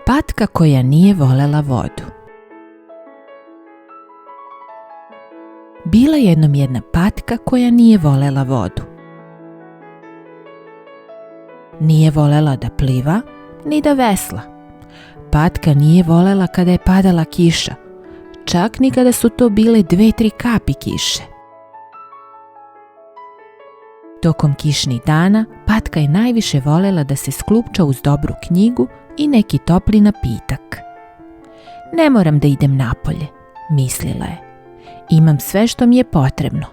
Patka koja nije volela vodu. Bila jednom jedna patka koja nije volela vodu. Nije volela da pliva, ni da vesla. Patka nije volela kada je padala kiša, čak ni kada su to bile 2-3 kapi kiše. Tokom kišnih dana patka je najviše volela da se sklupča uz dobru knjigu i neki topli napitak. Ne moram da idem napolje, mislila je. Imam sve što mi je potrebno.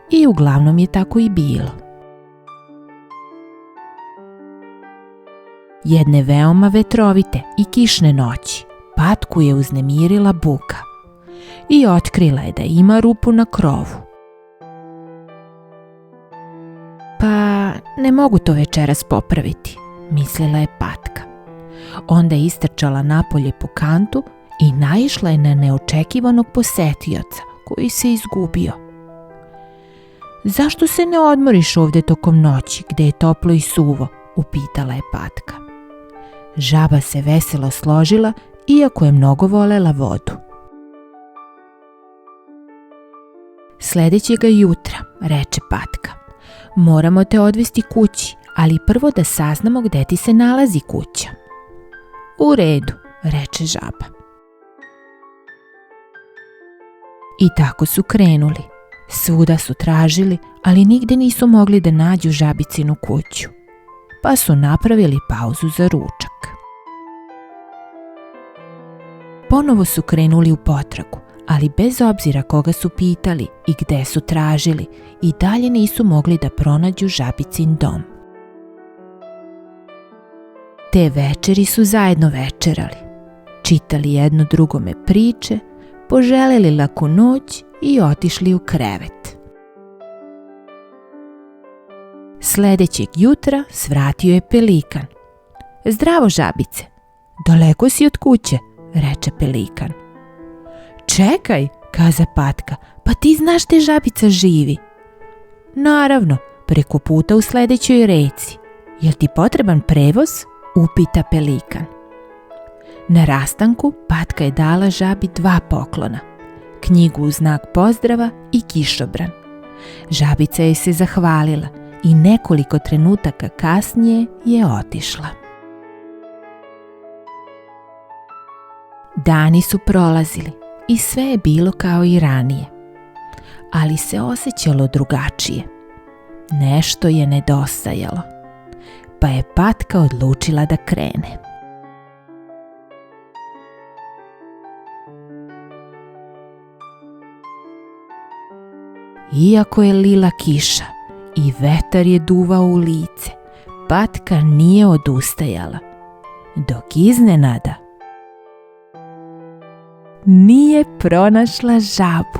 I uglavnom je tako i bilo. Jedne veoma vetrovite i kišne noći patku je uznemirila buka i otkrila je da ima rupu na krovu. Pa ne mogu to večeras popraviti, mislila je patka. Onda je istrčala napolje po kantu i naišla je na neočekivanog posetioca koji se izgubio. Zašto se ne odmoriš ovdje tokom noći gdje je toplo i suvo, upitala je patka. Žaba se veselo složila iako je mnogo volela vodu. Sljedećega jutra, reče patka, moramo te odvesti kući, ali prvo da saznamo gdje ti se nalazi kuća. U redu, reče žaba. I tako su krenuli. Svuda su tražili, ali nigde nisu mogli da nađu žabicinu kuću. Pa su napravili pauzu za ručak. Ponovo su krenuli u potragu, ali bez obzira koga su pitali i gde su tražili, i dalje nisu mogli da pronađu žabicin dom. Te večeri su zajedno večerali, čitali jedno drugome priče, poželeli laku noć i otišli u krevet. Sljedećeg jutra svratio je pelikan. Zdravo, žabice, daleko si od kuće, reče pelikan. Čekaj, kaza patka, pa ti znaš gde žabica živi. Naravno, preko puta u sljedećoj reci. Jel ti potreban prevoz? Upita pelikan. Na rastanku patka je dala žabi 2 poklona, knjigu u znak pozdrava i kišobran. Žabica je se zahvalila i nekoliko trenutaka kasnije je otišla. Dani su prolazili i sve je bilo kao i ranije, ali se osjećalo drugačije. Nešto je nedostajalo, pa je patka odlučila da krene. Iako je lila kiša i vetar je duvao u lice, patka nije odustajala, dok iznenada nije pronašla žabu.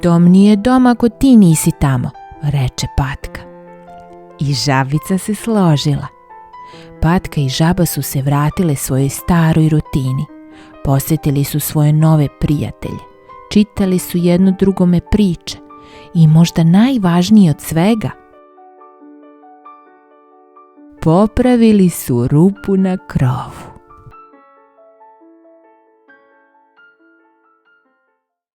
Dom nije dom ako ti nisi tamo, reče patka. I žabica se složila. Patka i žaba su se vratile svojoj staroj rutini. Posjetili su svoje nove prijatelje. Čitali su jedno drugome priče. I možda najvažnije od svega, popravili su rupu na krovu.